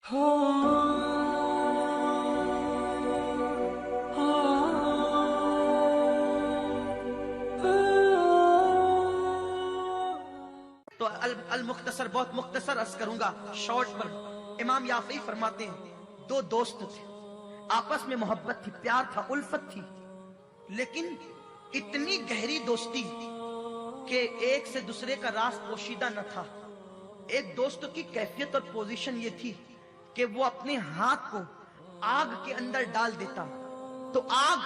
تو المختصر بہت مختصر عرض کروں گا شارٹ پر۔ امام یافعی فرماتے ہیں دو دوست تھے، آپس میں محبت تھی، پیار تھا، الفت تھی، لیکن اتنی گہری دوستی کہ ایک سے دوسرے کا راز پوشیدہ نہ تھا۔ ایک دوست کی کیفیت اور پوزیشن یہ تھی کہ وہ اپنے ہاتھ کو آگ کے اندر ڈال دیتا تو آگ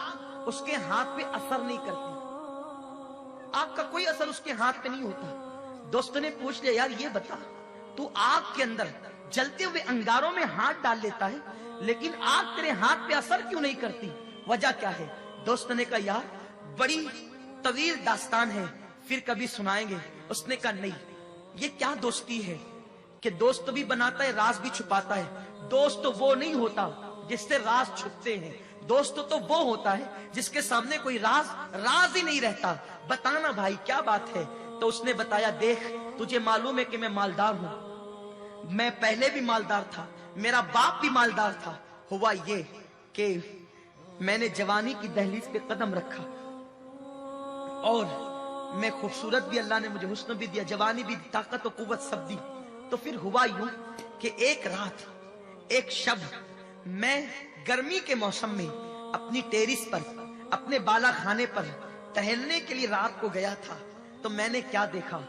اس کے ہاتھ پہ اثر نہیں کرتی، آگ کا کوئی اثر اس کے ہاتھ پہ نہیں ہوتا۔ دوست نے پوچھ لیا، یار یہ بتا تو آگ کے اندر جلتے ہوئے انگاروں میں ہاتھ ڈال لیتا ہے لیکن آگ تیرے ہاتھ پہ اثر کیوں نہیں کرتی، وجہ کیا ہے؟ دوست نے کہا یار بڑی طویل داستان ہے، پھر کبھی سنائیں گے۔ اس نے کہا نہیں، یہ کیا دوستی ہے کہ دوست بھی بناتا ہے، راز بھی چھپاتا ہے۔ دوست وہ نہیں ہوتا جس سے راز چھپتے ہیں، دوست تو وہ ہوتا ہے جس کے سامنے کوئی راز ہی نہیں رہتا۔ بتانا بھائی کیا بات ہے؟ تو اس نے بتایا، دیکھ تجھے معلوم ہے کہ میں مالدار ہوں، میں پہلے بھی مالدار تھا، میرا باپ بھی مالدار تھا۔ ہوا یہ کہ میں نے جوانی کی دہلیز پہ قدم رکھا اور میں خوبصورت بھی، اللہ نے مجھے حسن بھی دیا، جوانی بھی، طاقت و قوت سب دی۔ تو پھر ہوا یوں کہ ایک رات ایک شب میں گرمی کے موسم میں اپنی ٹیرس پر، اپنے بالا خانے پر ٹہلنے کے لیے رات کو گیا تھا۔ تو میں نے کیا دیکھا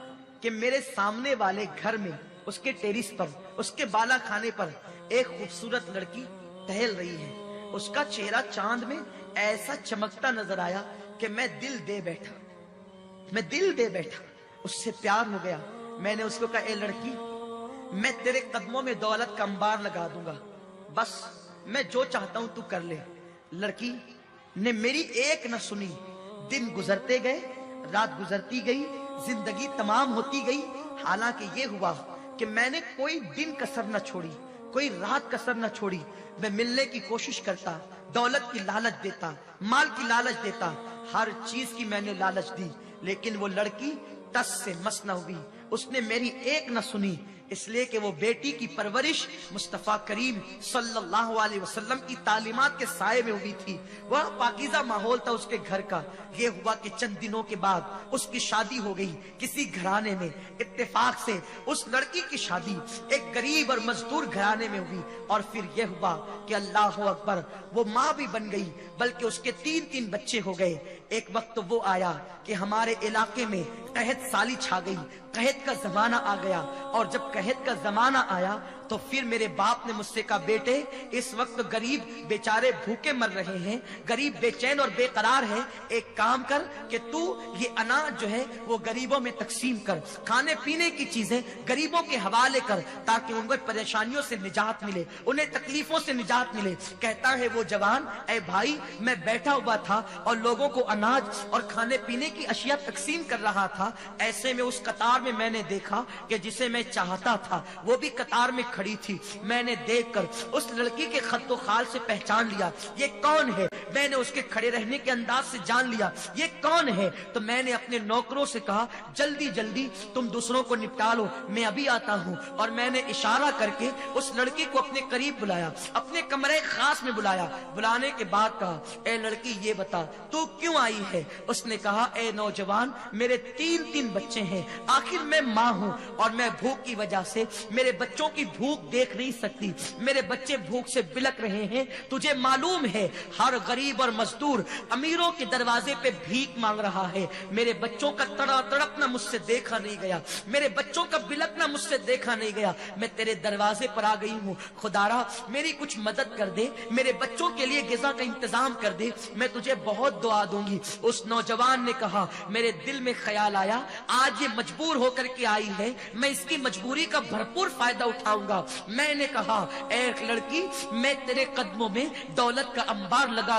کہ میرے سامنے والے گھر میں، اس کے ٹیرس پر، اس کے بالا خانے پر ایک خوبصورت لڑکی ٹہل رہی ہے۔ اس کا چہرہ چاند میں ایسا چمکتا نظر آیا کہ میں دل دے بیٹھا، اس سے پیار ہو گیا۔ میں نے اس کو کہا، اے لڑکی میں تیرے قدموں میں دولت کا انبار لگا دوں گا، بس میں جو چاہتا ہوں تو کر لے۔ لڑکی نے میری ایک نہ سنی، دن گزرتے گئے، رات گزرتی گئی، زندگی تمام ہوتی گئی۔ حالانکہ یہ ہوا کہ میں نے کوئی دن کسر نہ چھوڑی، کوئی رات کسر نہ چھوڑی، میں ملنے کی کوشش کرتا، دولت کی لالچ دیتا، مال کی لالچ دیتا، ہر چیز کی میں نے لالچ دی، لیکن وہ لڑکی ٹس سے مس نہ ہوئی، اس نے میری ایک نہ سنی، اس لیے کہ وہ بیٹی کی پرورش مصطفیٰ کریم صلی اللہ علیہ وسلم کی تعلیمات کے سائے میں ہوئی تھی۔ وہ پاکیزہ ماحول تھا اس کے گھر کا۔ یہ ہوا کہ چند دنوں کے بعد اس کی شادی ہو گئی کسی گھرانے میں۔ اتفاق سے اس لڑکی کی شادی ایک غریب اور مزدور گھرانے میں ہوئی، اور پھر یہ ہوا کہ اللہ اکبر وہ ماں بھی بن گئی، بلکہ اس کے تین بچے ہو گئے۔ ایک وقت وہ آیا کہ ہمارے علاقے میں قحط سالی چھا گئی، قحط کا زمانہ آ گیا، اور جب قحط کا زمانہ آیا تو پھر میرے باپ نے مجھ سے کہا، بیٹے اس وقت غریب بیچارے بھوکے مر رہے ہیں، غریب بے چین اور بے قرار ہے، ایک کام کر کہ تو یہ اناج جو ہے وہ غریبوں میں تقسیم کر، کھانے پینے کی چیزیں غریبوں کے حوالے کر، تاکہ ان کو پریشانیوں سے نجات ملے، انہیں تکلیفوں سے نجات ملے۔ کہتا ہے وہ جوان، اے بھائی میں بیٹھا ہوا تھا اور لوگوں کو اناج اور کھانے پینے کی اشیاء تقسیم کر رہا تھا، ایسے میں اس قطار میں نے دیکھا کہ جسے میں چاہتا تھا وہ بھی قطار میں کھڑی تھی۔ میں نے دیکھ کر اس لڑکی کے خط و خال سے پہچان لیا، یہ کون ہے؟ میں نے اس کے کھڑے رہنے کے انداز سے جان لیا یہ کون ہے۔ تو میں نے اپنے نوکروں سے کہا، جلدی تم دوسروں کو نپٹا لو، میں ابھی آتا ہوں۔ اور میں نے اشارہ کر کے اس لڑکی کو اپنے قریب بلایا، اپنے کمرے خاص میں بلایا۔ بلانے کے بعد کہا، اے لڑکی یہ بتا تو کیوں آئی ہے؟ اس نے کہا، اے نوجوان میرے تین بچے ہیں، آخر میں ماں ہوں اور میں بھوک کی وجہ سے میرے بچوں کی بھوک دیکھ نہیں سکتی، میرے بچے بھوک سے بلک رہے ہیں۔ تجھے معلوم ہے ہر غریب اور مزدور امیروں کے دروازے پہ بھیک مانگ رہا ہے، میرے بچوں کا تڑپنا مجھ سے دیکھا نہیں گیا، میرے بچوں کا بلکنا مجھ سے دیکھا نہیں گیا، میں تیرے دروازے پر آ گئی ہوں، خدارا میری کچھ مدد کر دے، میرے بچوں کے لیے غذا کا انتظام کر دے، میں تجھے بہت دعا دوں گی۔ اس نوجوان نے کہا، میرے دل میں خیال آیا آج یہ مجبور ہو کر کے آئی ہے، میں اس کی مجبوری کا بھرپور فائدہ اٹھاؤں گا۔ میں نے کہا، اے لڑکی میں تیرے قدموں میں دولت کا انبار لگا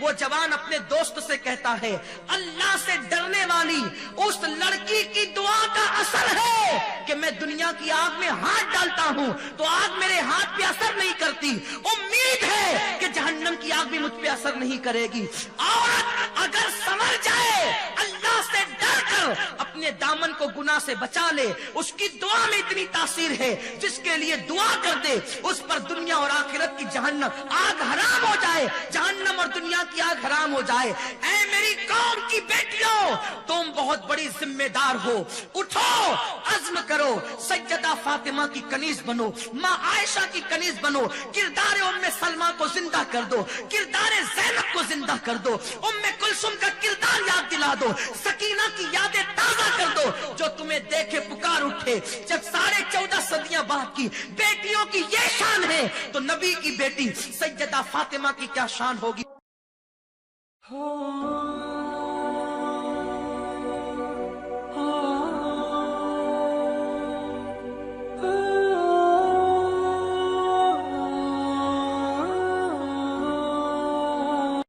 وہ جوان اپنے دوست سے کہتا ہے اللہ سے ڈرنے والی اس لڑکی کی دعا کا اثر ہے کہ میں دنیا کی آگ میں ہاتھ ڈالتا ہوں تو آگ میرے ہاتھ پہ اثر نہیں کرتی، امید ہے کہ جہنم کی آگ بھی مجھ پہ اثر نہیں کرے گی۔ عورت اگر سنور جائے، اللہ سے ڈر کر اپنے دامن کو گناہ سے بچا لے، اس کی دعا میں اتنی تاثیر ہے، جس کے لیے دعا کر دے اس پر دنیا اور آخرت کی جہنم آگ حرام ہو جائے، جہنم اور دنیا کی آگ حرام ہو جائے۔ اے میری قوم کی بیٹیوں، تم بہت بڑی ذمہ دار ہو، اٹھو، عزم کرو، سیدہ فاطمہ کی کنیز بنو، ماں عائشہ کی کنیز بنو، کردار ام سلمہ کو زندہ کر دو، کردار زینب کو زندہ کر دو، ام کلثوم کا کردار یاد دلا دو، سکینہ کی یادیں تازہ کر دو، جو تمہیں دیکھے پکار اٹھے۔ جب 14.5 صدیاں بعد کی بیٹیوں کی یہ شان ہے تو نبی کی بیٹی سیدہ فاطمہ کی کیا شان ہوگی۔